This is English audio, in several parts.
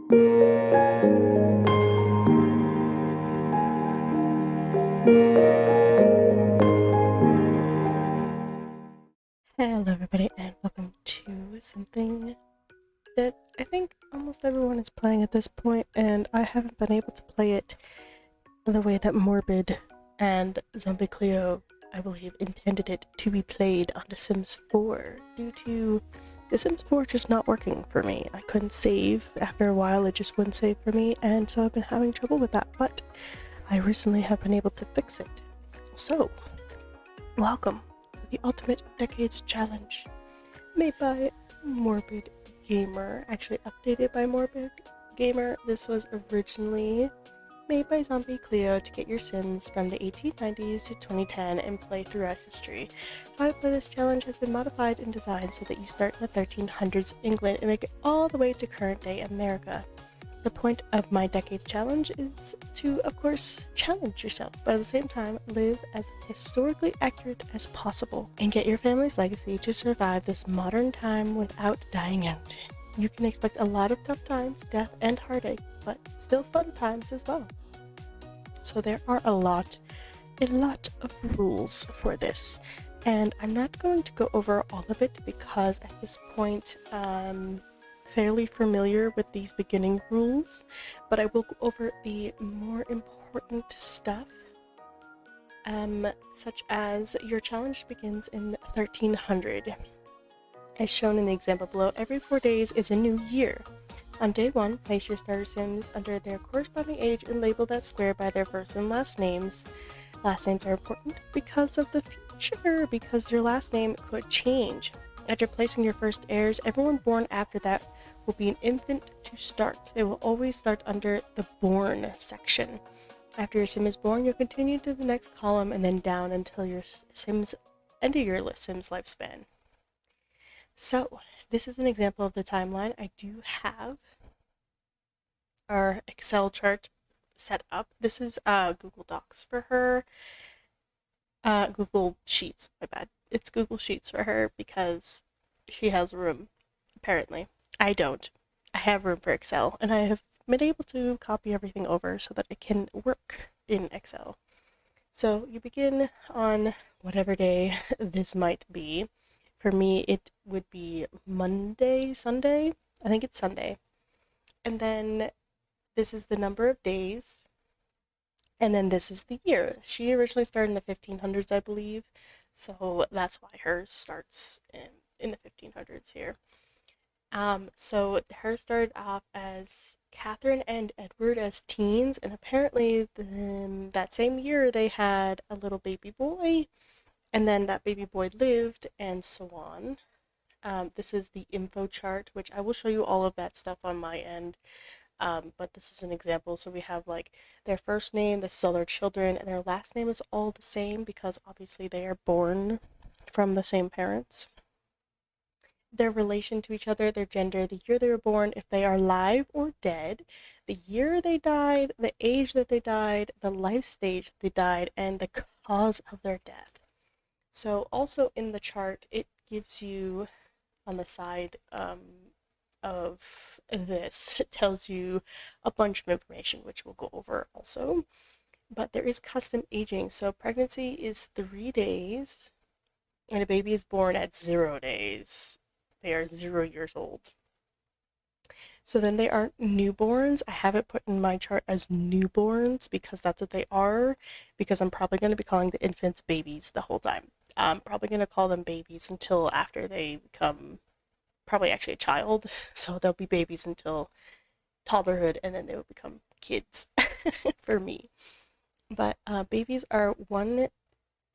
Hello, everybody, and welcome to something that I think almost everyone is playing at this point, and I haven't been able to play it the way that Morbid and Zombie Cleo, I believe, intended it to be played on The Sims 4 due to The Sims 4 just not working for me. I couldn't save. After a while, it just wouldn't save for me, and so I've been having trouble with that, but I recently have been able to fix it. So, welcome to the Ultimate Decades Challenge, made by Morbid Gamer, actually updated by Morbid Gamer. This was originally made by Zombie Cleo to get your Sims from the 1890s to 2010 and play throughout history. However, this challenge has been modified and designed so that you start in the 1300s England and make it all the way to current day America. The point of my Decades Challenge is to, of course, challenge yourself, but at the same time, live as historically accurate as possible and get your family's legacy to survive this modern time without dying out. You can expect a lot of tough times, death, and heartache, but still fun times as well. So there are a lot of rules for this, and I'm not going to go over all of it because at this point, fairly familiar with these beginning rules, but I will go over the more important stuff, such as your challenge begins in 1300. As shown in the example below, every 4 days is a new year. On day 1, place your starter Sims under their corresponding age and label that square by their first and last names. Last names are important because of the future, because your last name could change. After placing your first heirs, everyone born after that will be an infant to start. They will always start under the born section. After your Sim is born, you'll continue to the next column and then down until your Sim's end of your Sim's lifespan. So, this is an example of the timeline. I do have our Excel chart set up. This is Google Docs for her. Google Sheets, my bad. It's Google Sheets for her because she has room, apparently. I don't. I have room for Excel, and I have been able to copy everything over so that it can work in Excel. So you begin on whatever day this might be. For me, it would be Monday, Sunday. I think it's Sunday. And then this is the number of days. And then this is the year. She originally started in the 1500s, I believe. So that's why hers starts in the 1500s here. So hers started off as Catherine and Edward as teens, and apparently that same year they had a little baby boy, and then that baby boy lived, and so on. This is the info chart, which I will show you all of that stuff on my end. But this is an example. So we have like their first name, this is all their children, and their last name is all the same because obviously they are born from the same parents. Their relation to each other, their gender, the year they were born, if they are alive or dead, the year they died, the age that they died, the life stage they died, and the cause of their death. So also in the chart, it gives you on the side of this, it tells you a bunch of information, which we'll go over also. But there is custom aging. So pregnancy is 3 days, and a baby is born at 0 days. They are 0 years old. So then they are newborns. I have it put in my chart as newborns because that's what they are, because I'm probably going to be calling the infants babies the whole time. I'm probably going to call them babies until after they become probably actually a child. So they'll be babies until toddlerhood, and then they will become kids for me. But babies are 1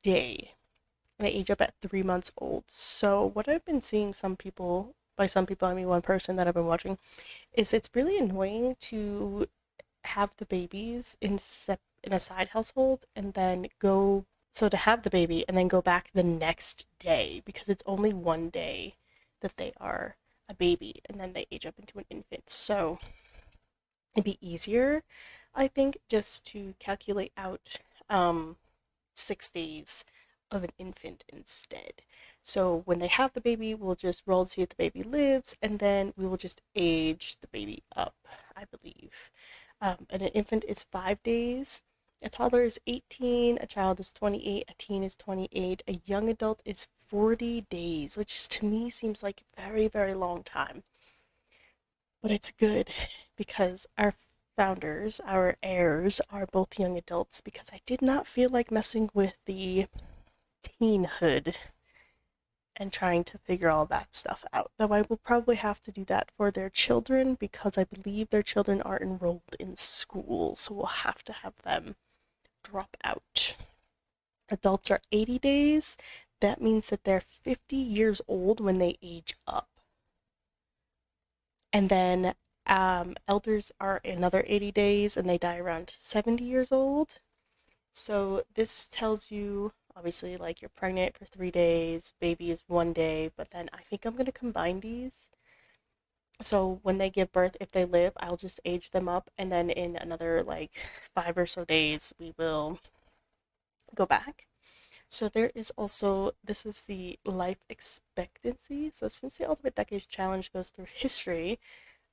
day. They age up at 3 months old. So what I've been seeing by some people I mean one person that I've been watching, is it's really annoying to have the babies in a side household and then to have the baby and then go back the next day because it's only 1 day that they are a baby and then they age up into an infant. So it'd be easier, I think, just to calculate out 6 days of an infant instead. So when they have the baby, we'll just roll to see if the baby lives, and then we will just age the baby up. I And an infant is 5 days. A toddler is 18, a child is 28, a teen is 28, a young adult is 40 days, which to me seems like a very, very long time. But it's good because our founders, our heirs, are both young adults because I did not feel like messing with the teenhood and trying to figure all that stuff out. Though I will probably have to do that for their children because I believe their children are enrolled in school, so we'll have to have them drop out. Adults are 80 days. That means that they're 50 years old when they age up. And then elders are another 80 days and they die around 70 years old. So this tells you, obviously, like you're pregnant for 3 days, baby is 1 day, but then I think I'm going to combine these. So when they give birth, if they live, I'll just age them up, and then in another like 5 or so days, we will go back. So there is also, this is the life expectancy. So since the Ultimate Decades Challenge goes through history,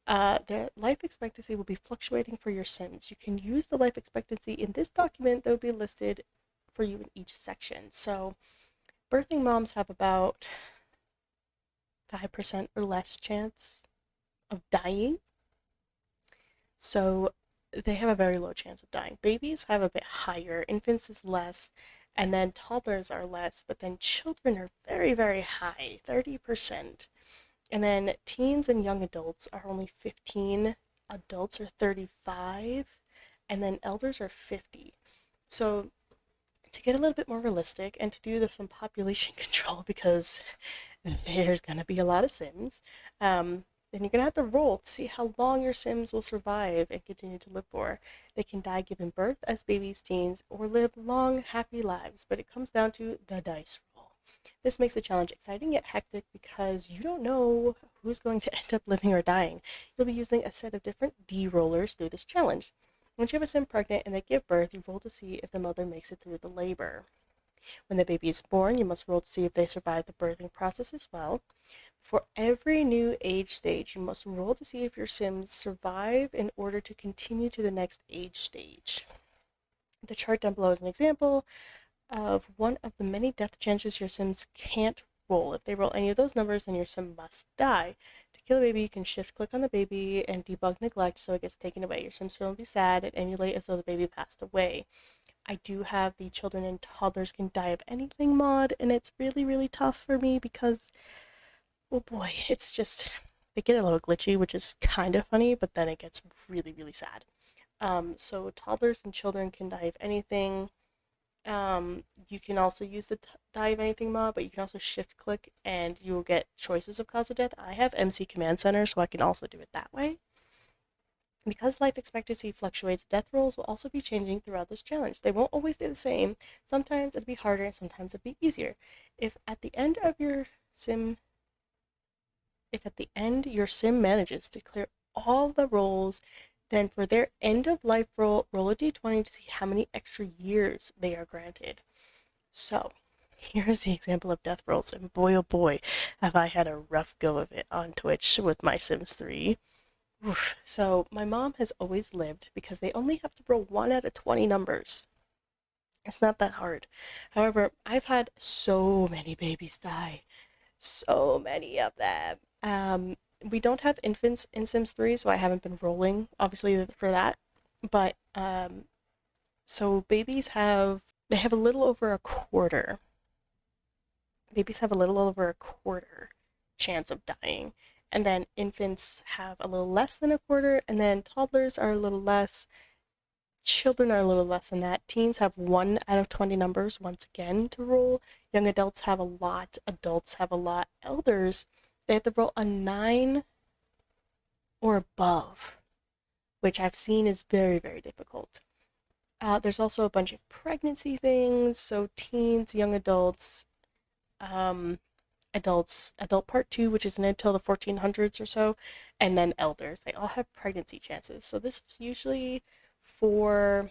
the life expectancy will be fluctuating for your Sims. You can use the life expectancy in this document that will be listed for you in each section. So birthing moms have about 5% or less chance of dying. So they have a very low chance of dying. Babies have a bit higher, infants is less, and then toddlers are less, but then children are very, very high, 30%. And then teens and young adults are only 15, adults are 35, and then elders are 50. So to get a little bit more realistic and to do some population control, because there's going to be a lot of Sims, then you're going to have to roll to see how long your Sims will survive and continue to live for. They can die giving birth as babies, teens, or live long, happy lives, but it comes down to the dice roll. This makes the challenge exciting yet hectic because you don't know who's going to end up living or dying. You'll be using a set of different D rollers through this challenge. Once you have a Sim pregnant and they give birth, you roll to see if the mother makes it through the labor. When the baby is born, you must roll to see if they survive the birthing process as well. For every new age stage, you must roll to see if your Sims survive in order to continue to the next age stage. The chart down below is an example of one of the many death chances your Sims can't roll. If they roll any of those numbers, then your Sim must die. To kill a baby, you can shift click on the baby and debug neglect so it gets taken away. Your Sims will be sad and emulate as though the baby passed away. I do have the children and toddlers can die of anything mod, and it's really, really tough for me because, oh boy, it's just, they get a little glitchy, which is kind of funny, but then it gets really, really sad. So toddlers and children can die of anything. You can also use the die of anything mod, but you can also shift click and you will get choices of cause of death. I have MC Command Center, so I can also do it that way. Because life expectancy fluctuates, death rolls will also be changing throughout this challenge. They won't always stay the same. Sometimes it'll be harder, and sometimes it'll be easier. If at the end your sim manages to clear all the rolls, then for their end of life roll, roll a d20 to see how many extra years they are granted. So, here's the example of death rolls, and boy oh boy, have I had a rough go of it on Twitch with my Sims 3. Oof. So my mom has always lived because they only have to roll 1 out of 20 numbers. It's not that hard. However, I've had so many babies die. So many of them. We don't have infants in Sims 3, so I haven't been rolling, obviously, for that. But, so they have a little over a quarter. Babies have a little over a quarter chance of dying. And then infants have a little less than a quarter, and then toddlers are a little less. Children are a little less than that. Teens have 1 out of 20 numbers once again to roll. Young adults have a lot. Adults have a lot. Elders, they have to roll a 9 or above, which I've seen is very, very difficult. There's also a bunch of pregnancy things. So teens, young adults, adult part 2, which isn't until the 1400s or so, and then elders. They all have pregnancy chances. So this is usually for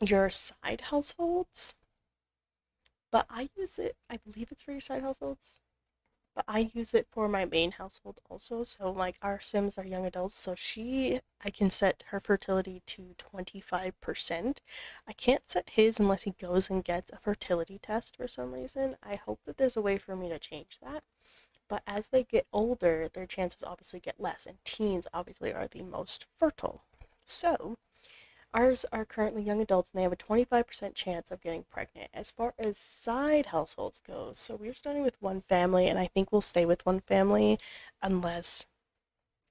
your side households, but I use it, I believe it's for your side households. but I use it for my main household also. So like our Sims are young adults, so I can set her fertility to 25%. I can't set his unless he goes and gets a fertility test for some reason. I hope that there's a way for me to change that. But as they get older, their chances obviously get less, and teens obviously are the most fertile. So ours are currently young adults and they have a 25% chance of getting pregnant. As far as side households goes, so we're starting with one family and I think we'll stay with one family unless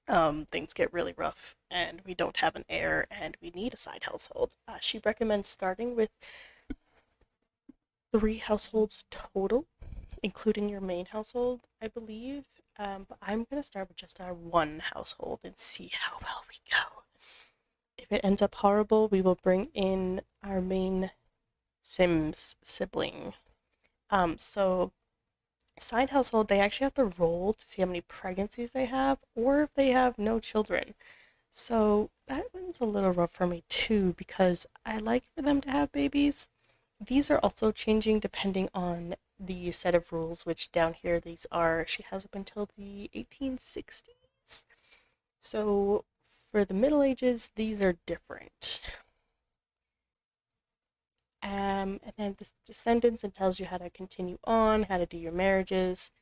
things get really rough and we don't have an heir and we need a side household. She recommends starting with 3 households total, including your main household, I believe. But I'm going to start with just our one household and see how well we go. If it ends up horrible, we will bring in our main Sims sibling. So side household, they actually have to roll to see how many pregnancies they have, or if they have no children. So that one's a little rough for me too, because I like for them to have babies. These are also changing depending on the set of rules, which down here these are, she has up until the 1860s. So for the Middle Ages, these are different. And then the descendants, it tells you how to continue on, how to do your marriages,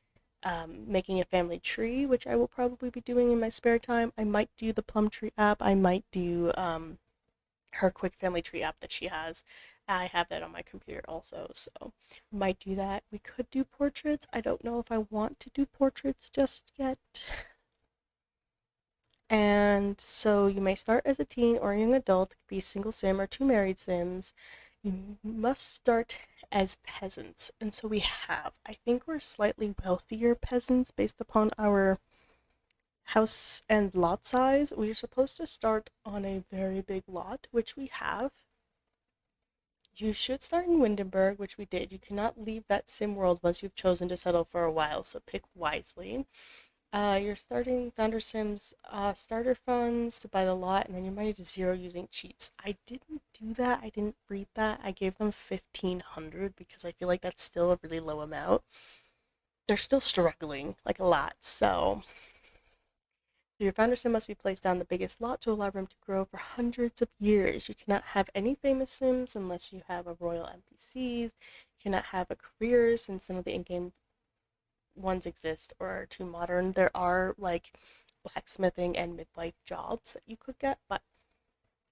making a family tree, which I will probably be doing in my spare time. I might do the Plum Tree app. I might do her quick family tree app that she has. I have that on my computer also, so might do that. We could do portraits. I don't know if I want to do portraits just yet. And so you may start as a teen or a young adult, it could be a single sim or 2 married sims. You must start as peasants. And so we have, I think we're slightly wealthier peasants based upon our house and lot size. We are supposed to start on a very big lot, which we have. You should start in Windenburg, which we did. You cannot leave that sim world once you've chosen to settle for a while, so pick wisely. You're starting Founder Sims starter funds to buy the lot, and then you're money to zero using cheats. I didn't do that. I didn't read that. I gave them 1,500 because I feel like that's still a really low amount. They're still struggling, like a lot, so your founder sim must be placed down the biggest lot to allow room to grow for hundreds of years. You cannot have any famous sims unless you have a royal NPCs. You cannot have a career since none of the in-game ones exist or are too modern. There are like blacksmithing and midwife jobs that you could get, but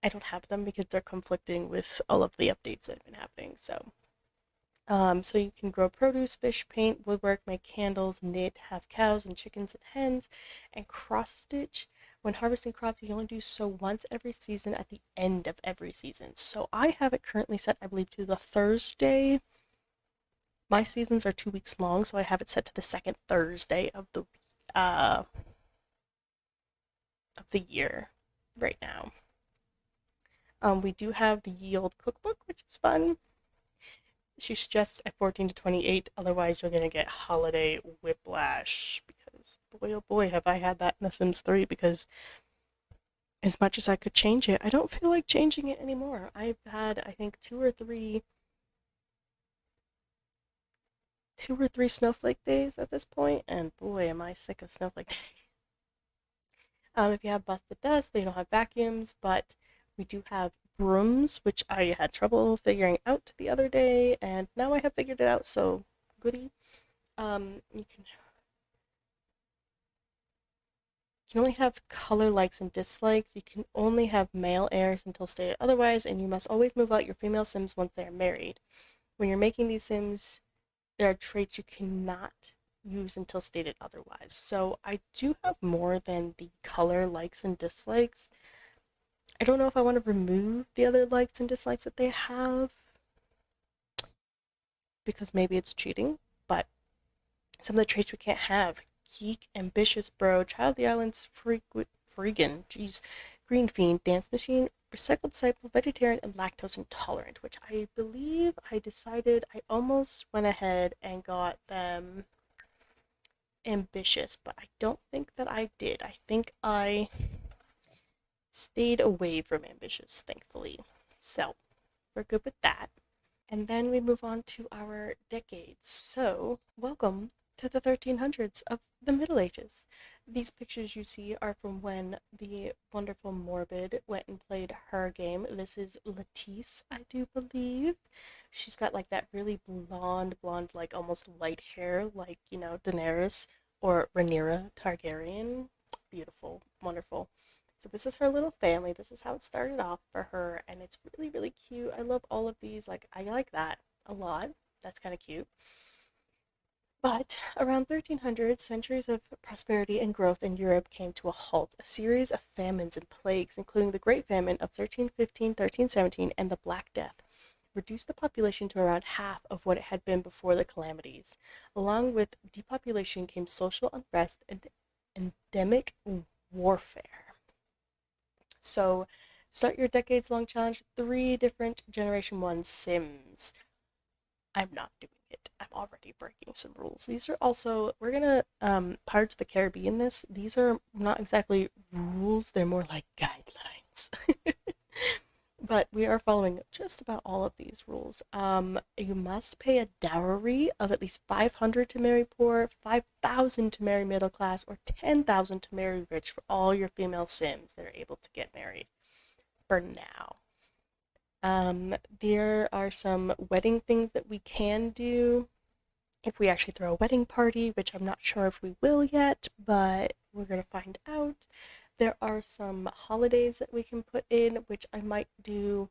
I don't have them because they're conflicting with all of the updates that have been happening. So you can grow produce, fish, paint, woodwork, make candles, knit, have cows and chickens and hens, and cross stitch. When harvesting crops, you only do so once every season at the end of every season. So I have it currently set, I believe, to the Thursday. My seasons are 2 weeks long, so I have it set to the second Thursday uh of the year right now. We do have the Ye Olde Cookbook, which is fun. She suggests at 14 to 28, otherwise you're going to get holiday whiplash. Because, boy, oh boy, have I had that in The Sims 3. Because as much as I could change it, I don't feel like changing it anymore. I've had, I think, two or three snowflake days at this point, and boy, am I sick of snowflake days. If you have busted dust, they don't have vacuums, but we do have brooms, which I had trouble figuring out the other day, and now I have figured it out, so goody. You can only have color likes and dislikes. You can only have male heirs until stated otherwise, and you must always move out your female sims once they are married. When you're making these sims, there are traits you cannot use until stated otherwise. So I do have more than the color likes and dislikes. I don't know if I want to remove the other likes and dislikes that they have because maybe it's cheating, but some of the traits we can't have: geek, ambitious bro, child of the islands, freegan, jeez, green fiend, dance machine, recycled disciple, vegetarian, and lactose intolerant, which I believe I decided I almost went ahead and got them ambitious, but I don't think that I did. I think I stayed away from ambitious, thankfully. So we're good with that. And then we move on to our decades. So, welcome to the 1300s of the Middle Ages. These pictures you see are from when the wonderful Morbid went and played her game. This is Lettice, I do believe. She's got like that really blonde, like almost white hair, like, Daenerys or Rhaenyra Targaryen. Beautiful, wonderful. So this is her little family. This is how it started off for her, and it's really, really cute. I love all of these. Like, I like that a lot. That's kind of cute. But around 1300, centuries of prosperity and growth in Europe came to a halt. A series of famines and plagues, including the Great Famine of 1315, 1317, and the Black Death, reduced the population to around half of what it had been before the calamities. Along with depopulation came social unrest and endemic warfare. So, start your decades long challenge, 3 different Generation 1 Sims. I'm not doing it. I'm already breaking some rules. These are also, we're gonna, Pirates of the Caribbean this. These are not exactly rules, they're more like guidelines. But we are following just about all of these rules. You must pay a dowry of at least 500 to marry poor, 5,000 to marry middle class, or 10,000 to marry rich for all your female Sims that are able to get married. For now. There are some wedding things that we can do if we actually throw a wedding party, which I'm not sure if we will yet, but we're gonna find out. There are some holidays that we can put in, which I might do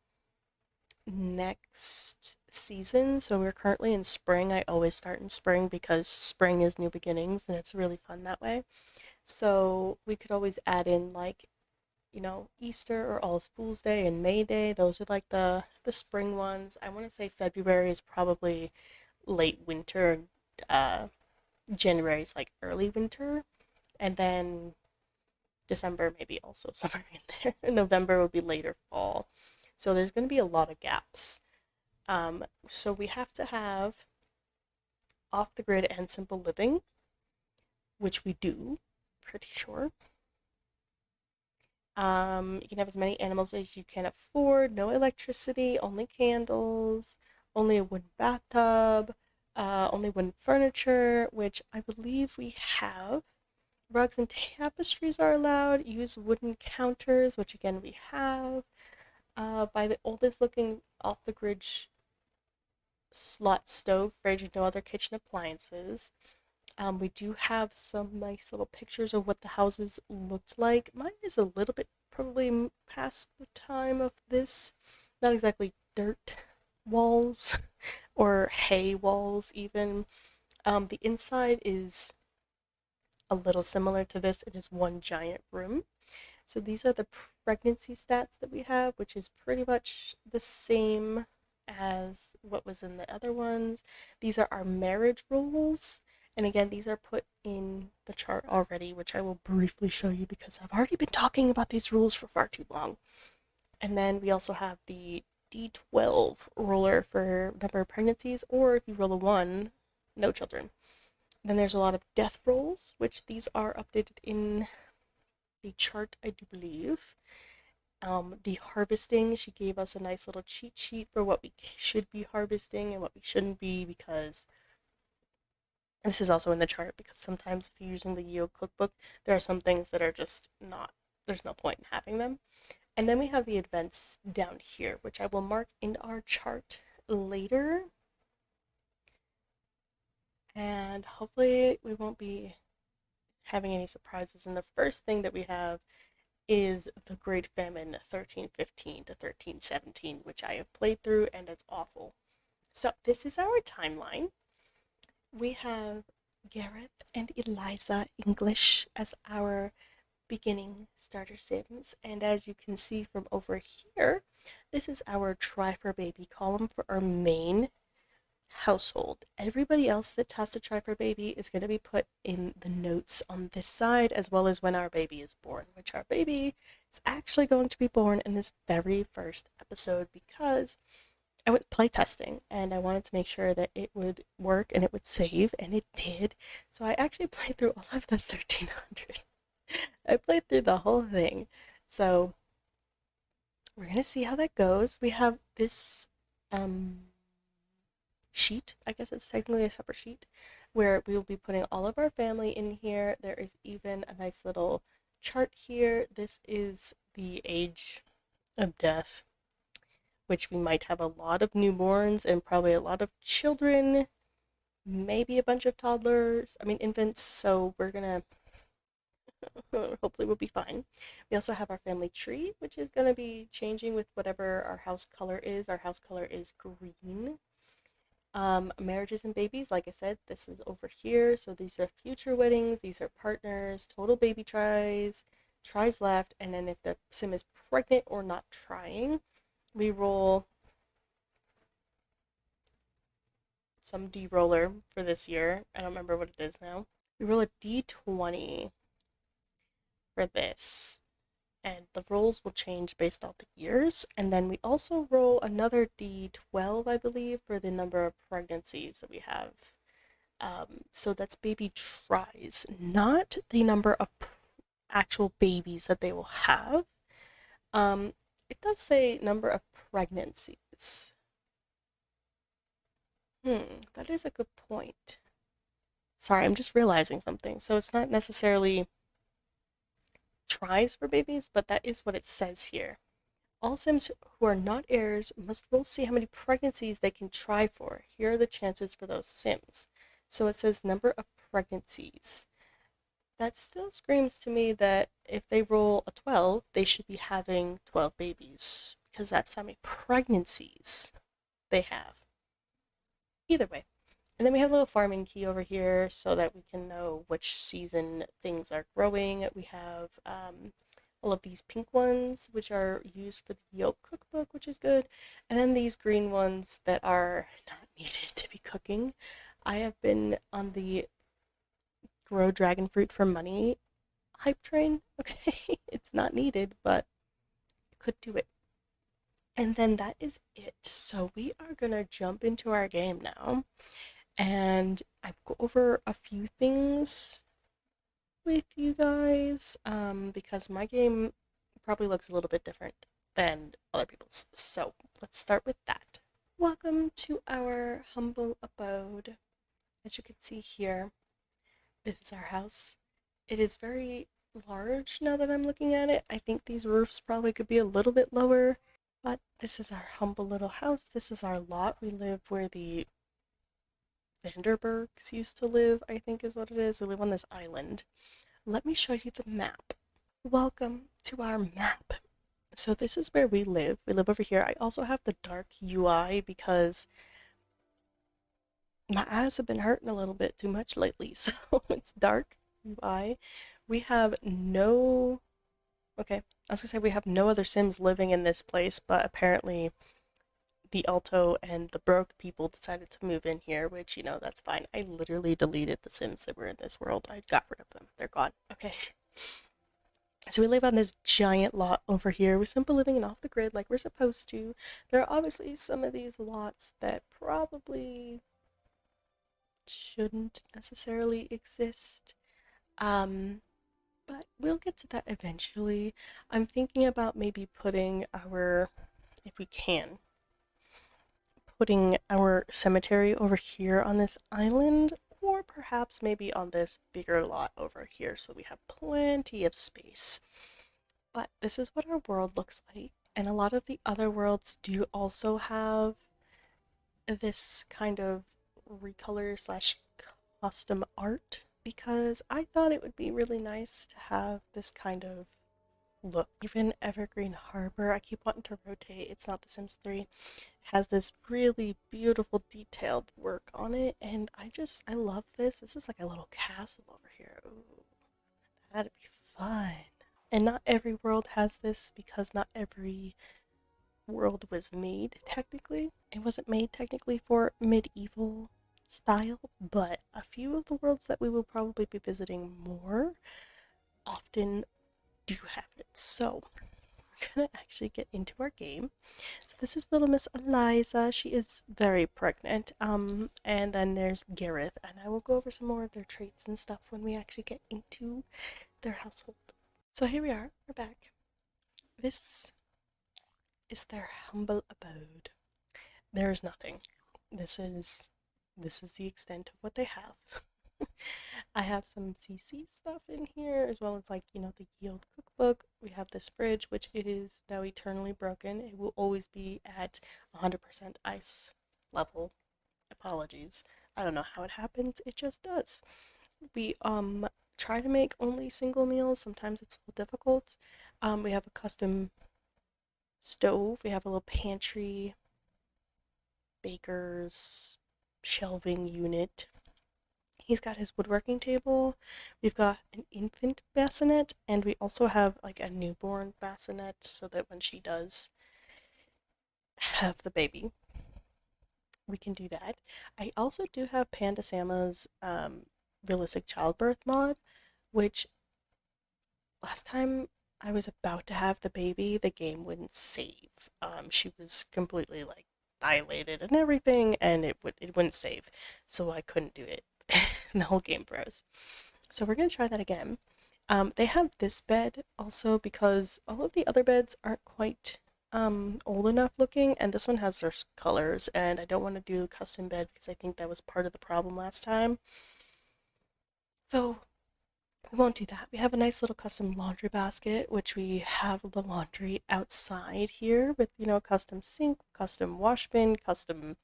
next season. So we're currently in spring. I always start in spring because spring is new beginnings and it's really fun that way. So we could always add in like, Easter or All Fools Day and May Day. Those are like the spring ones. I want to say February is probably late winter. Uh, January is like early winter, and then December maybe also somewhere in there. And November would be later fall. So there's going to be a lot of gaps. So we have to have off the grid and simple living, which we do, pretty sure. You can have as many animals as you can afford, no electricity, only candles, only a wooden bathtub, only wooden furniture, which I believe we have. Rugs and tapestries are allowed. Use wooden counters, which again we have. Buy the oldest looking off the grid slot stove, fridge, and no other kitchen appliances. We do have some nice little pictures of what the houses looked like. Mine is a little bit probably past the time of this. Not exactly dirt walls or hay walls, even. The inside is a little similar to this. It is one giant room. So these are the pregnancy stats that we have, which is pretty much the same as what was in the other ones. These are our marriage rules. And again, these are put in the chart already, which I will briefly show you because I've already been talking about these rules for far too long. And then we also have the D12 ruler for number of pregnancies, or if you roll a 1, no children. Then there's a lot of death rolls, which these are updated in the chart, I do believe. The harvesting, she gave us a nice little cheat sheet for what we should be harvesting and what we shouldn't be, because this is also in the chart, because sometimes if you're using the Yield cookbook, there are some things that are just not, there's no point in having them. And then we have the events down here, which I will mark in our chart later. And hopefully we won't be having any surprises. And the first thing that we have is the Great Famine 1315 to 1317, which I have played through and it's awful. So this is our timeline. We have Gareth and Eliza English as our beginning starter sims, and as you can see from over here, this is our try for baby column for our main household. Everybody else that has to try for baby is going to be put in the notes on this side, as well as when our baby is born, which our baby is actually going to be born in this very first episode, because I went playtesting and I wanted to make sure that it would work and it would save, and it did. So I actually played through all of the 1300. I played through the whole thing. So we're gonna see how that goes. We have this sheet. I guess it's technically a separate sheet. where we will be putting all of our family in here. There is even a nice little chart here. This is the age of death, which we might have a lot of newborns and probably a lot of children, maybe a bunch of toddlers, I mean infants, so we're gonna hopefully we'll be fine. We also have our family tree, which is gonna be changing with whatever our house color is. Our house color is green. Marriages and babies, like I said, this is over here. So these are future weddings, these are partners, total baby tries, tries left, and then if the sim is pregnant or not trying, we roll some D-roller for this year. I don't remember what it is now. We roll a D20 for this, and the rolls will change based off the years. And then we also roll another D12, I believe, for the number of pregnancies that we have. So that's baby tries, not the number of actual babies that they will have. Um, it does say number of pregnancies. That is a good point. Sorry, I'm just realizing something. So it's not necessarily tries for babies, but that is what it says here. All Sims who are not heirs must roll to see how many pregnancies they can try for. Here are the chances for those Sims. So it says number of pregnancies. That still screams to me that if they roll a 12, they should be having 12 babies, because that's how many pregnancies they have. Either way. And then we have a little farming key over here so that we can know which season things are growing. We have all of these pink ones, which are used for the yolk cookbook, which is good. And then these green ones that are not needed to be cooking. I have been on the grow dragon fruit for money hype train. Okay, it's not needed, but you could do it. And then that is it. So we are gonna jump into our game now. And I go over a few things with you guys because my game probably looks a little bit different than other people's. So let's start with that. Welcome to our humble abode. As you can see here, this is our house. It is very large now that I'm looking at it. I think these roofs probably could be a little bit lower, but this is our humble little house. This is our lot. We live where the Vanderbergs used to live, I think is what it is. We live on this island. Let me show you the map. Welcome to our map. So this is where we live. We live over here. I also have the dark UI because my eyes have been hurting a little bit too much lately. So it's dark UI. We have no... Okay, I was gonna say we have no other Sims living in this place, but apparently the Alto and the broke people decided to move in here, which, you know, that's fine. I literally deleted the Sims that were in this world. I got rid of them. They're gone. Okay. So we live on this giant lot over here. We're simply living in off the grid like we're supposed to. There are obviously some of these lots that probably shouldn't necessarily exist. But we'll get to that eventually. I'm thinking about maybe putting our, if we can, putting our cemetery over here on this island, or perhaps maybe on this bigger lot over here so we have plenty of space. But this is what our world looks like, and a lot of the other worlds do also have this kind of recolor slash custom art, because I thought it would be really nice to have this kind of look. Even Evergreen Harbor, I keep wanting to rotate. It's not The Sims 3. It has this really beautiful detailed work on it, and I love this. This is like a little castle over here. Ooh, that'd be fun. And not every world has this because not every world was made technically. It wasn't made technically for medieval style, but a few of the worlds that we will probably be visiting more often do have it. So we're gonna actually get into our game. So this is little Miss Eliza. She is very pregnant. And then there's Gareth, and I will go over some more of their traits and stuff when we actually get into their household. So here we are. We're back. This is their humble abode. There is nothing. This is this is the extent of what they have. I have some CC stuff in here, as well as, like, the Yield cookbook. We have this fridge, which it is now eternally broken. It will always be at 100% ice level. Apologies. I don't know how it happens. It just does. We try to make only single meals. Sometimes it's a little difficult. We have a custom stove. We have a little pantry, baker's shelving unit. He's got his woodworking table. We've got an infant bassinet, and we also have like a newborn bassinet so that when she does have the baby, we can do that. I also do have Panda Sama's realistic childbirth mod, which last time I was about to have the baby, the game wouldn't save. She was completely like dilated and everything, and it wouldn't save, so I couldn't do it. And the whole game froze. So we're gonna try that again. They have this bed also because all of the other beds aren't quite old enough looking, and this one has their colors, and I don't want to do a custom bed because I think that was part of the problem last time. So we won't do that. We have a nice little custom laundry basket, which we have the laundry outside here with, custom sink, custom wash bin, custom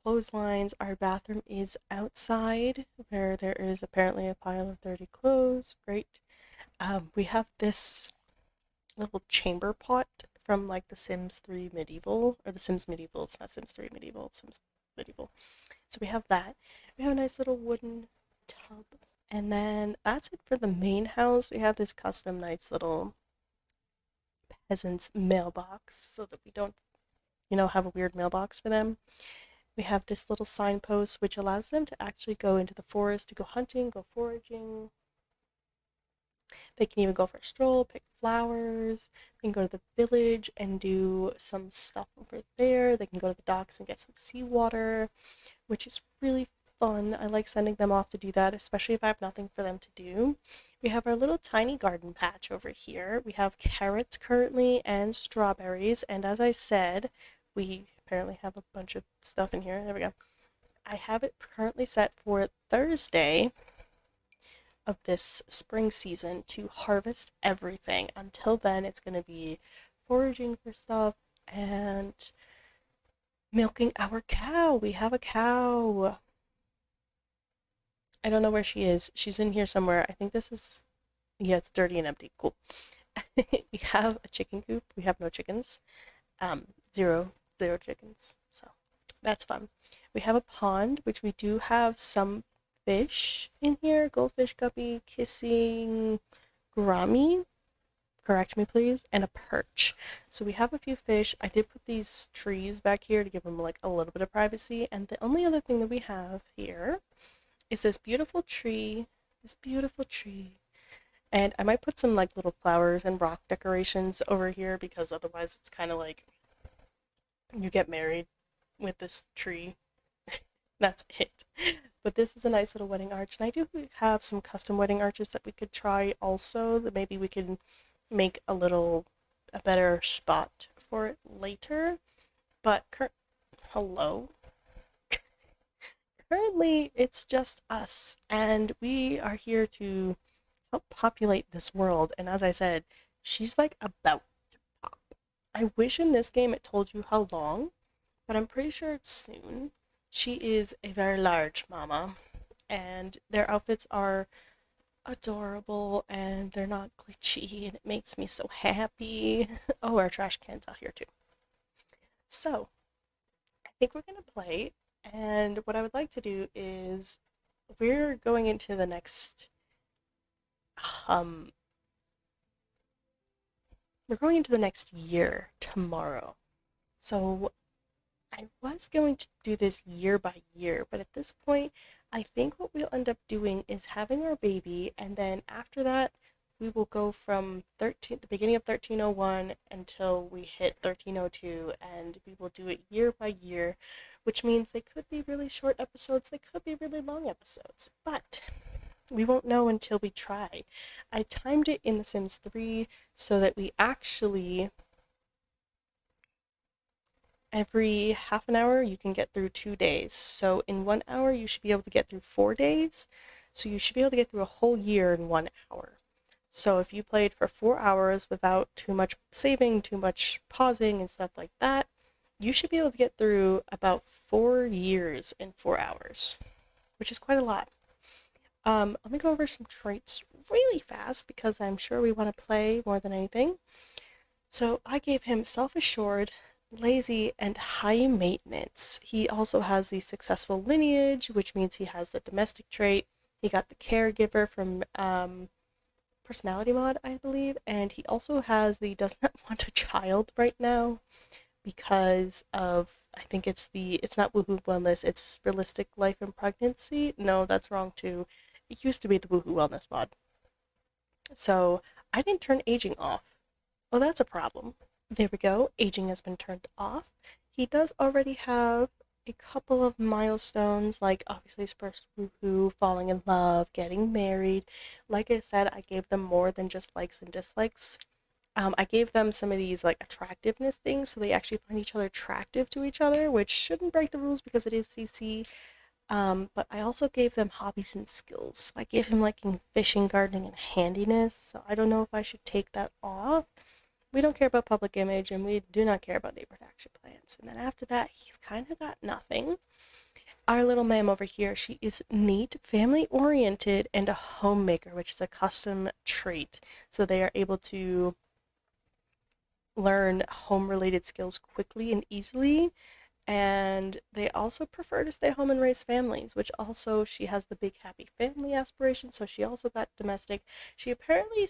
clotheslines. Our bathroom is outside where there is apparently a pile of dirty clothes. Great. We have this little chamber pot from like the Sims 3 Medieval, or the Sims Medieval. It's not Sims 3 Medieval, it's Sims Medieval. So we have that. We have a nice little wooden tub. And then that's it for the main house. We have this custom nice little peasant's mailbox so that we don't, have a weird mailbox for them. We have this little signpost which allows them to actually go into the forest to go hunting, go foraging. They can even go for a stroll, pick flowers. They can go to the village and do some stuff over there. They can go to the docks and get some seawater, which is really fun. I like sending them off to do that, especially if I have nothing for them to do. We have our little tiny garden patch over here. We have carrots currently and strawberries, and as I said, we apparently have a bunch of stuff in here. There we go. I have it currently set for Thursday of this spring season to harvest everything. Until then, it's going to be foraging for stuff and milking our cow. We have a cow. I don't know where she is. She's in here somewhere. I think this is, yeah, it's dirty and empty. Cool. We have a chicken coop. We have no chickens. Zero chickens. So that's fun. We have a pond, which we do have some fish in here. Goldfish, guppy, kissing, gourami. Correct me, please. And a perch. So we have a few fish. I did put these trees back here to give them like a little bit of privacy. And the only other thing that we have here is this beautiful tree. This beautiful tree. And I might put some like little flowers and rock decorations over here because otherwise it's kind of like you get married with this tree. That's it. But this is a nice little wedding arch, and I do have some custom wedding arches that we could try also, that maybe we could make a better spot for it later. But hello. Currently, it's just us, and we are here to help populate this world. And as I said, she's like about to pop. I wish in this game it told you how long, but I'm pretty sure it's soon. She is a very large mama, and their outfits are adorable and they're not glitchy, and it makes me so happy. Oh, our trash can's out here too. So, I think we're gonna play, and what I would like to do is we're going into the next um we're going into the next year tomorrow. So I was going to do this year by year, but at this point, I think what we'll end up doing is having our baby, and then after that, we will go from the beginning of 1301 until we hit 1302, and we will do it year by year, which means they could be really short episodes, they could be really long episodes, but we won't know until we try. I timed it in The Sims 3 so that we actually every half an hour you can get through 2 days. So in 1 hour you should be able to get through 4 days. So you should be able to get through a whole year in 1 hour. So if you played for 4 hours without too much saving, too much pausing and stuff like that, you should be able to get through about 4 years in 4 hours, which is quite a lot. Let me go over some traits really fast because I'm sure we want to play more than anything. So I gave him self-assured, lazy, and high maintenance. He also has the successful lineage, which means he has the domestic trait. He got the caregiver from personality mod, I believe, and he also has the does not want a child right now because of I think it's not woohoo wellness, it's realistic life and pregnancy. No, that's wrong too. It used to be the woohoo wellness mod. So I didn't turn aging off. Oh, that's a problem. There we go. Aging has been turned off. He does already have a couple of milestones, like obviously his first woohoo, falling in love, getting married. Like I said, I gave them more than just likes and dislikes. I gave them some of these like attractiveness things, so they actually find each other attractive to each other, which shouldn't break the rules because it is CC. But I also gave them hobbies and skills. I gave him liking fishing, gardening, and handiness. So I don't know if I should take that off. We don't care about public image, and we do not care about neighborhood action plans. And then after that, he's kind of got nothing. Our little ma'am over here, she is neat, family oriented, and a homemaker, which is a custom trait. So they are able to learn home related skills quickly and easily. And they also prefer to stay home and raise families, which also she has the big happy family aspiration. So she also got domestic. She apparently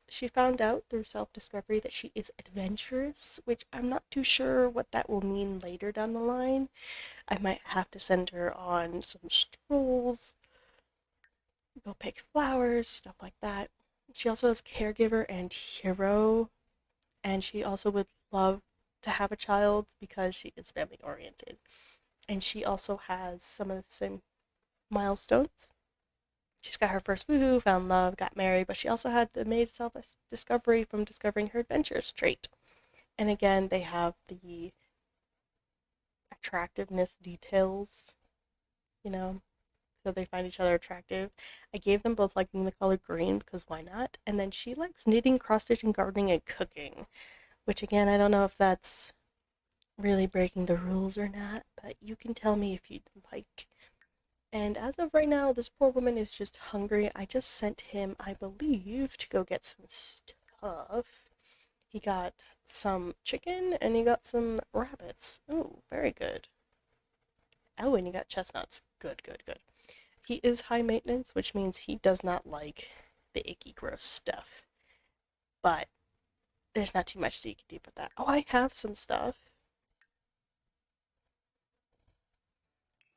she found out through self-discovery that she is adventurous, which I'm not too sure what that will mean later down the line. I might have to send her on some strolls, go pick flowers, stuff like that. She also has caregiver and hero, and she also would love to have a child because she is family oriented. And she also has some of the same milestones. She's got her first woohoo, found love, got married, but she also had the made self discovery from discovering her adventurous trait. And again, they have the attractiveness details, you know, so they find each other attractive. I gave them both liking the color green because why not? And then she likes knitting, cross stitching, gardening, and cooking, which again, I don't know if that's really breaking the rules or not, but you can tell me if you'd like. And as of right now, this poor woman is just hungry. I just sent him, I believe, to go get some stuff. He got some chicken and he got some rabbits. Oh, very good. Oh, and he got chestnuts. Good, good, good. He is high maintenance, which means he does not like the icky, gross stuff. But there's not too much that you can do with that. Oh, I have some stuff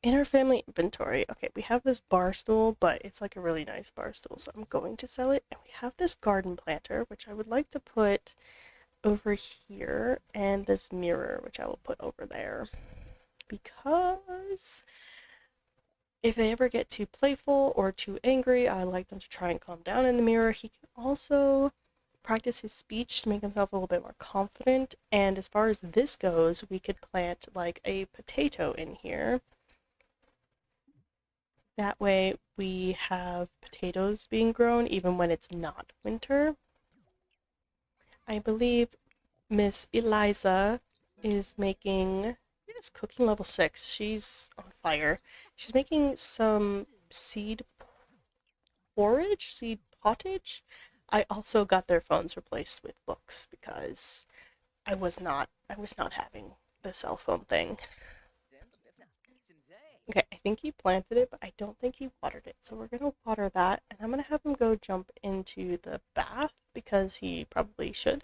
in our family inventory. Okay, we have this bar stool, but it's like a really nice bar stool, so I'm going to sell it. And we have this garden planter, which I would like to put over here, and this mirror, which I will put over there. Because if they ever get too playful or too angry, I like them to try and calm down in the mirror. He can also practice his speech to make himself a little bit more confident. And as far as this goes, we could plant like a potato in here. That way we have potatoes being grown even when it's not winter. I believe Miss Eliza is making, yes, cooking level 6. She's on fire. She's making some seed porridge, seed pottage. I also got their phones replaced with books because I was not having the cell phone thing. Okay, I think he planted it, but I don't think he watered it. So we're gonna water that, and I'm gonna have him go jump into the bath because he probably should.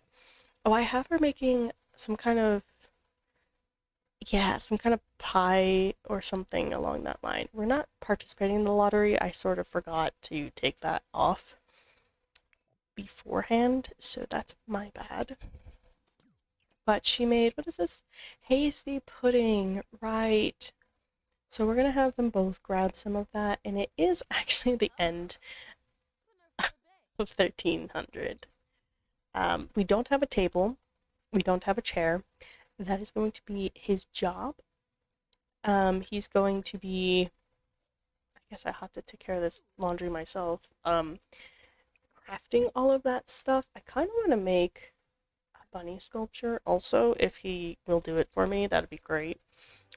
Oh, I have her making some kind of, yeah, some kind of pie or something along that line. We're not participating in the lottery. I sort of forgot to take that off beforehand, so that's my bad. But she made, what is this? Hasty pudding, right. So we're gonna have them both grab some of that, and it is actually the end of 1300. We don't have a table, we don't have a chair. That is going to be his job. He's going to be, I guess I have to take care of this laundry myself. Crafting all of that stuff. I kind of want to make a bunny sculpture also. If he will do it for me, that'd be great.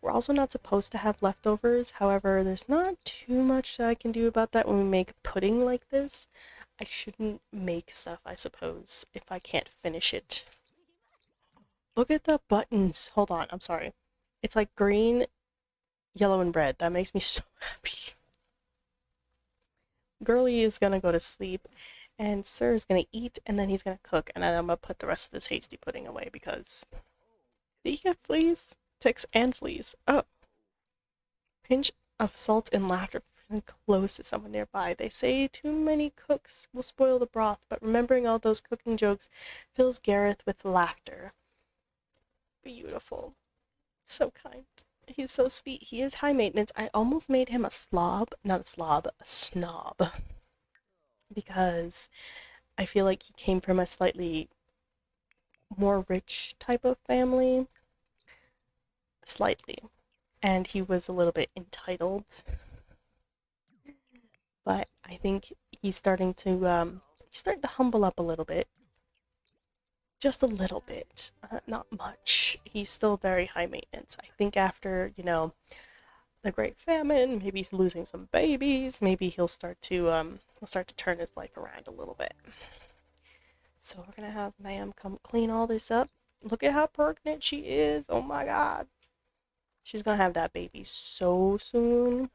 We're also not supposed to have leftovers. However, there's not too much that I can do about that when we make pudding like this. I shouldn't make stuff, I suppose, if I can't finish it. Look at the buttons. Hold on, I'm sorry. It's like green, yellow, and red. That makes me so happy. Girly is gonna go to sleep, and Sir is gonna eat, and then he's gonna cook, and then I'm gonna put the rest of this hasty pudding away because did he get fleas? Ticks and fleas. Oh, pinch of salt and laughter and close to someone nearby. They say too many cooks will spoil the broth, but remembering all those cooking jokes fills Gareth with laughter. Beautiful. So kind. He's so sweet. He is high maintenance. I almost made him a slob, not a slob, a snob, because I feel like he came from a slightly more rich type of family. Slightly. And he was a little bit entitled. But I think he's starting to humble up a little bit. Just a little bit. Not much. He's still very high maintenance. I think after, the Great Famine, maybe he's losing some babies, maybe he'll start to turn his life around a little bit. So we're gonna have Ma'am come clean all this up. Look at how pregnant she is. Oh my god. She's gonna have that baby so soon.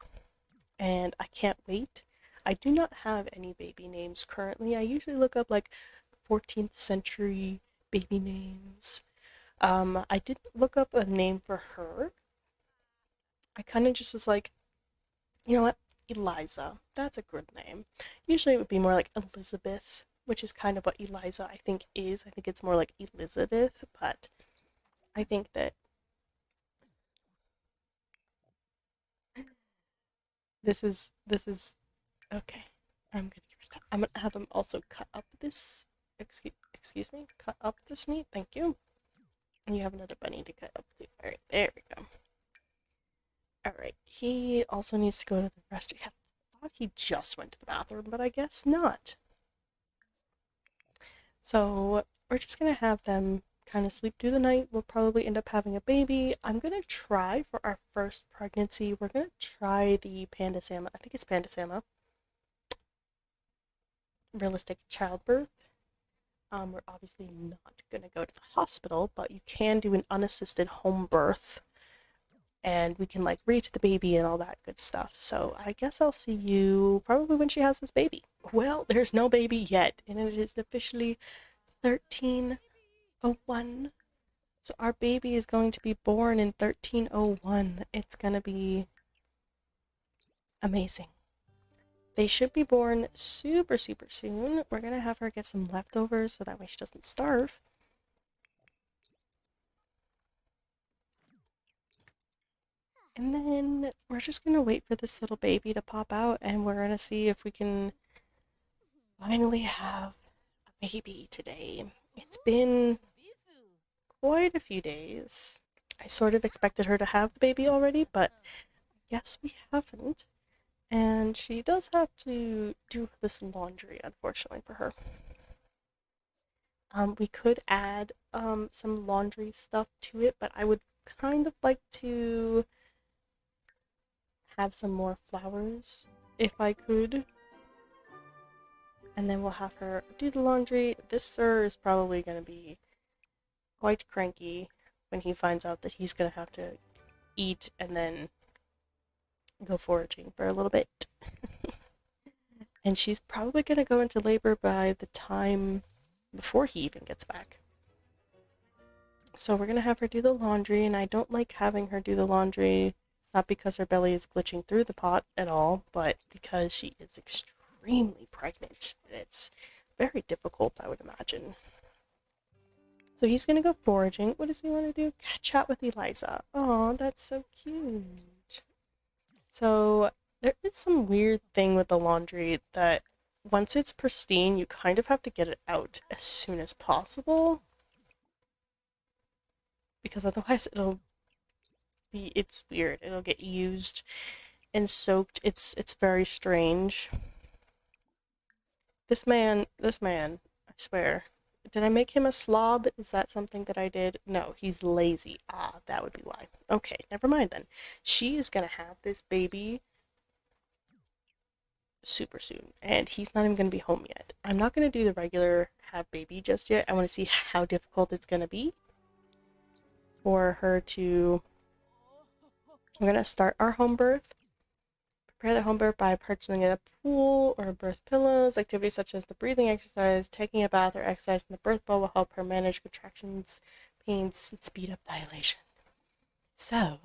And I can't wait. I do not have any baby names currently. I usually look up like 14th century baby names. I did look up a name for her. I kind of just was like, you know what? Eliza. That's a good name. Usually it would be more like Elizabeth, which is kind of what Eliza I think is. I think it's more like Elizabeth, but I think that this is okay. I'm gonna give her that. I'm gonna have him also cut up this. Excuse me. Cut up this meat. Thank you. And you have another bunny to cut up too. All right, there we go. All right. He also needs to go to the restroom. I thought he just went to the bathroom, but I guess not. So we're just gonna have them kind of sleep through the night. We'll probably end up having a baby. I'm gonna try for our first pregnancy. We're gonna try the Panda Sama. I think it's Panda Sama. Realistic childbirth. We're obviously not gonna go to the hospital, but you can do an unassisted home birth, and we can like read to the baby and all that good stuff. So I guess I'll see you probably when she has this baby. Well, there's no baby yet, and it is officially 1301. So our baby is going to be born in 1301. It's gonna be amazing. They should be born super, super soon. We're gonna have her get some leftovers so that way she doesn't starve. And then we're just gonna wait for this little baby to pop out and we're gonna see if we can finally have a baby today. It's been quite a few days. I sort of expected her to have the baby already, but I guess we haven't. And she does have to do this laundry, unfortunately, for her. We could add some laundry stuff to it, but I would kind of like to have some more flowers if I could. And then we'll have her do the laundry. This sir is probably going to be quite cranky when he finds out that he's going to have to eat and then go foraging for a little bit. And she's probably going to go into labor by the time before he even gets back. So we're going to have her do the laundry, and I don't like having her do the laundry, not because her belly is glitching through the pot at all, but because she is extremely pregnant. It's very difficult, I would imagine. So he's going to go foraging. What does he want to do? Chat with Eliza. Oh, that's so cute. So there is some weird thing with the laundry that once it's pristine, you kind of have to get it out as soon as possible. because otherwise it's weird. It'll get used and soaked. It's very strange. This man, I swear. Did I make him a slob? Is that something that I did? No, he's lazy. Ah, that would be why. Okay, never mind then. She is gonna have this baby super soon, and he's not even gonna be home yet. I'm not gonna do the regular have baby just yet. I want to see how difficult it's gonna be for her to. We're gonna start our home birth. Prepare the home birth by purchasing a pool or birth pillows. Activities such as the breathing exercise, taking a bath, or exercise in the birth bowl will help her manage contractions, pains, and speed up dilation. So,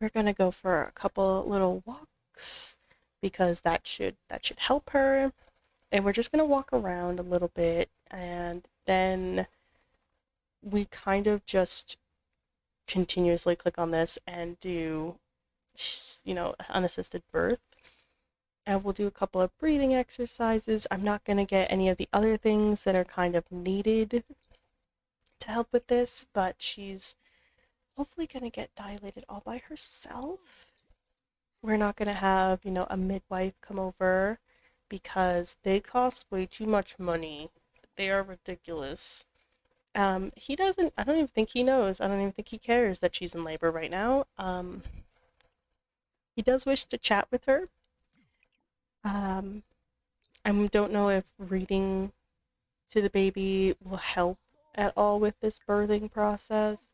we're gonna go for a couple little walks because that should help her. And we're just gonna walk around a little bit, and then we kind of just continuously click on this and do, unassisted birth. And we'll do a couple of breathing exercises. I'm not going to get any of the other things that are kind of needed to help with this, but she's hopefully going to get dilated all by herself. We're not going to have, a midwife come over because they cost way too much money. They are ridiculous. He doesn't, I don't even think he knows. I don't even think he cares that she's in labor right now. He does wish to chat with her. I don't know if reading to the baby will help at all with this birthing process.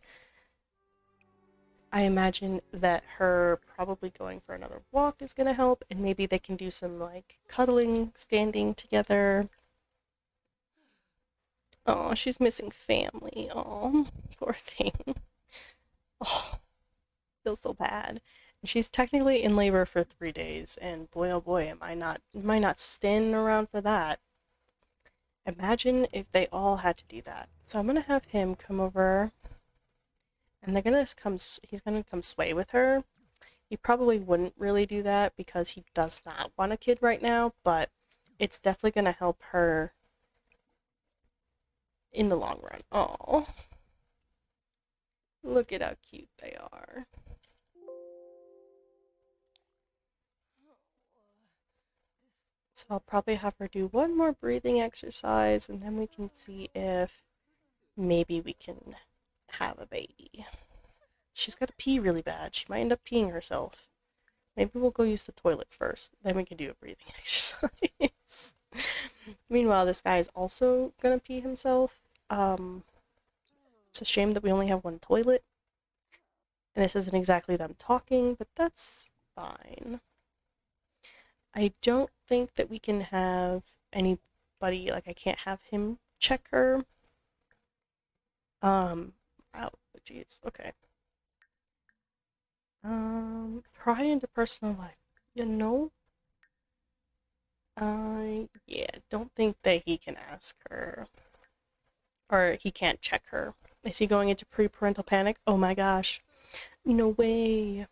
I imagine that her probably going for another walk is going to help, and maybe they can do some like cuddling, standing together. Oh, she's missing family. Oh, poor thing. Oh, feels so bad. She's technically in labor for 3 days, and boy oh boy, am I not standing around for that. Imagine if they all had to do that. So I'm gonna have him come over, and he's gonna come sway with her. He probably wouldn't really do that because he does not want a kid right now, but it's definitely gonna help her in the long run. Oh, look at how cute they are. So I'll probably have her do one more breathing exercise, and then we can see if maybe we can have a baby. She's got to pee really bad. She might end up peeing herself. Maybe we'll go use the toilet first, then we can do a breathing exercise. Meanwhile, this guy is also gonna pee himself. It's a shame that we only have one toilet. And this isn't exactly them talking, but that's fine. I don't think that we can have anybody, like, I can't have him check her. Oh, jeez, okay. Pry into personal life. Yeah, don't think that he can ask her. Or he can't check her. Is he going into pre-parental panic? Oh my gosh. No way.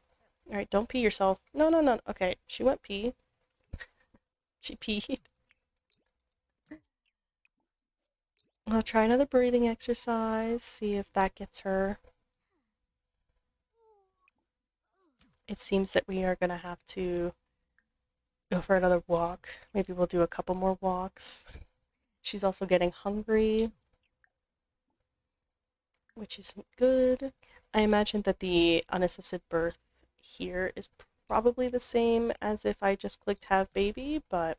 Alright, don't pee yourself. No, no, no. Okay, she went pee. She peed. I'll try another breathing exercise, see if that gets her. It seems that we are going to have to go for another walk. Maybe we'll do a couple more walks. She's also getting hungry, which isn't good. I imagine that the unassisted birth here is probably the same as if I just clicked have baby, but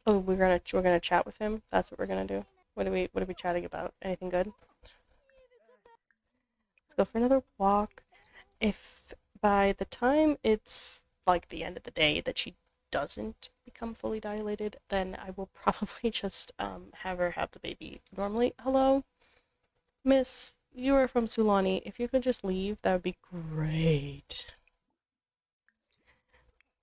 oh, we're gonna chat with him. That's what we're gonna do. What are we chatting about? Anything good? Let's go for another walk. If by the time it's like the end of the day that she doesn't become fully dilated, then I will probably just have her have the baby normally. Hello, Miss, you are from Sulani. If you could just leave, that would be great.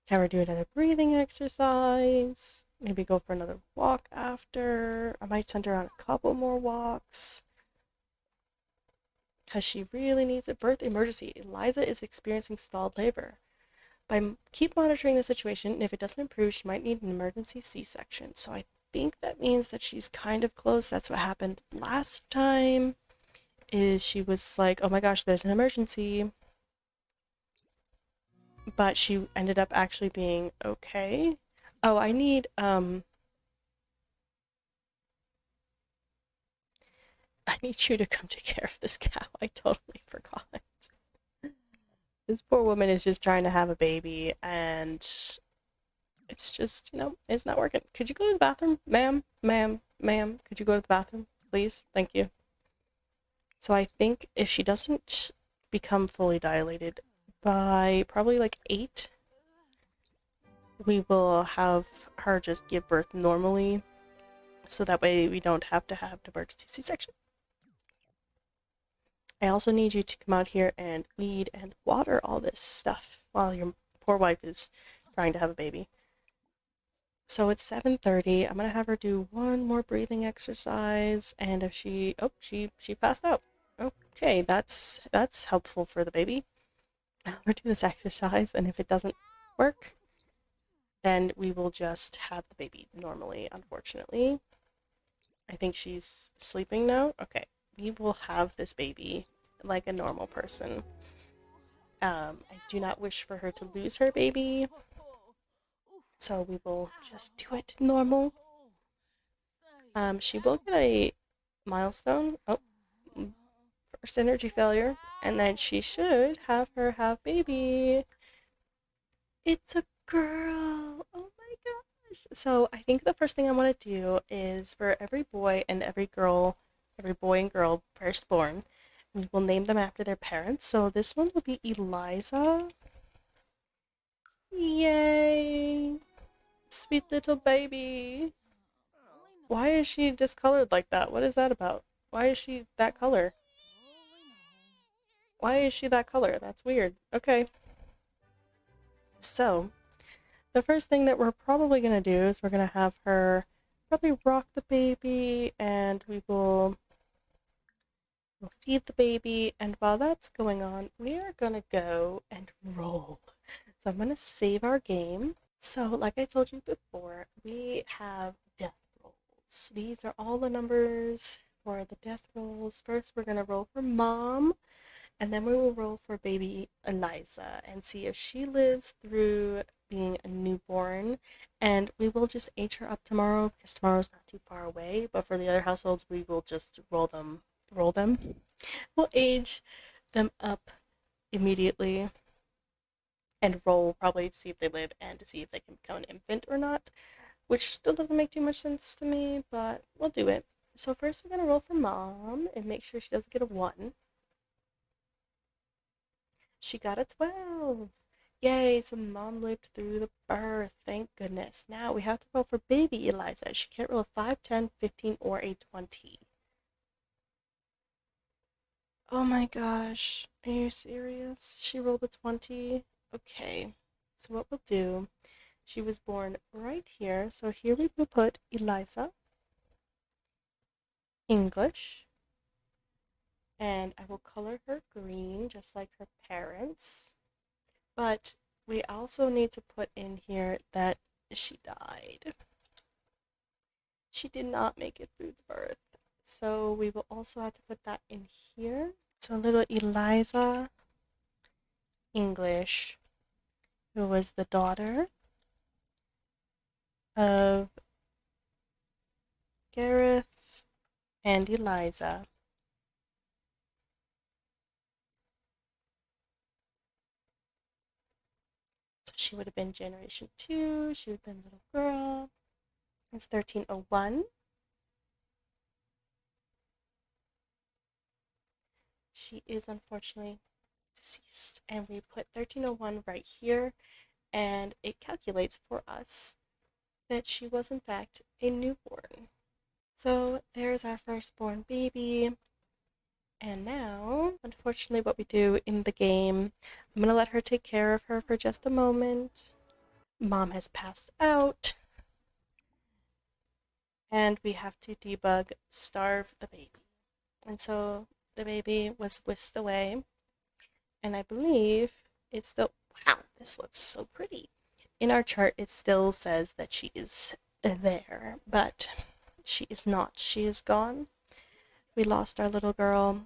Have her do another breathing exercise. Maybe go for another walk after. I might send her on a couple more walks. Because she really needs a birth emergency. Eliza is experiencing stalled labor. Keep monitoring the situation, and if it doesn't improve, she might need an emergency C-section. So I think that means that she's kind of close. That's what happened last time. is she was like, oh my gosh, there's an emergency. But she ended up actually being okay. Oh, I need you to come take care of this cow. I totally forgot. This poor woman is just trying to have a baby and it's just, it's not working. Could you go to the bathroom? Ma'am, ma'am, ma'am, could you go to the bathroom, please? Thank you. So I think if she doesn't become fully dilated by probably like 8, we will have her just give birth normally. So that way we don't have to have an emergency C-section. I also need you to come out here and weed and water all this stuff while your poor wife is trying to have a baby. So it's 7:30. I'm gonna have her do one more breathing exercise, and if she passed out. Okay, that's helpful for the baby. I'll have her do this exercise, and if it doesn't work, then we will just have the baby normally, unfortunately. I think she's sleeping now. Okay, we will have this baby like a normal person. I do not wish for her to lose her baby, so we will just do it normal. She will get a milestone. Oh, first energy failure, and then she should have her have baby. It's a girl. Oh my gosh. So I think the first thing I want to do is for every boy and every girl, every boy and girl firstborn, we will name them after their parents. So this one will be Eliza. Yay! Sweet little baby. Why is she discolored like that? What is that about? Why is she that color? Why is she that color? That's weird. Okay. So, the first thing that we're probably going to do is we're going to have her probably rock the baby and we'll feed the baby. And while that's going on, we are going to go and roll. So I'm going to save our game. So like I told you before, we have death rolls. These are all the numbers for the death rolls. First, we're going to roll for mom. And then we will roll for baby Eliza and see if she lives through being a newborn. And we will just age her up tomorrow because tomorrow's not too far away. But for the other households, we will just roll them. We'll age them up immediately and roll probably to see if they live and to see if they can become an infant or not, which still doesn't make too much sense to me, but we'll do it. So first we're going to roll for mom and make sure she doesn't get a 1. She got a 12. Yay, so mom lived through the birth. Thank goodness. Now we have to roll for baby Eliza. She can't roll a 5, 10, 15, or a 20. Oh my gosh. Are you serious? She rolled a 20? Okay. So what we'll do, she was born right here. So here we will put Eliza, English, and I will color her green just like her parents. But we also need to put in here that she died. She did not make it through the birth. So we will also have to put that in here. So little Eliza English, who was the daughter of Gareth and Eliza. So she would have been generation 2. She would have been a little girl. It's 1301. She is unfortunately deceased. And we put 1301 right here. And it calculates for us that she was in fact a newborn. So there's our firstborn baby. And now, unfortunately, what we do in the game, I'm going to let her take care of her for just a moment. Mom has passed out. And we have to debug starve the baby. And so the baby was whisked away. And I believe it's still, wow, this looks so pretty. In our chart, it still says that she is there, but she is not. She is gone. We lost our little girl,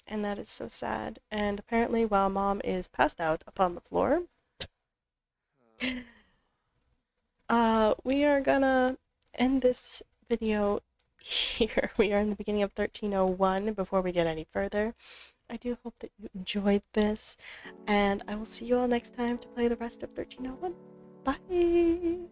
and that is so sad. And apparently, while mom is passed out upon the floor, we are gonna end this video here. We are in the beginning of 1301 before we get any further. I do hope that you enjoyed this, and I will see you all next time to play the rest of 1301. Bye!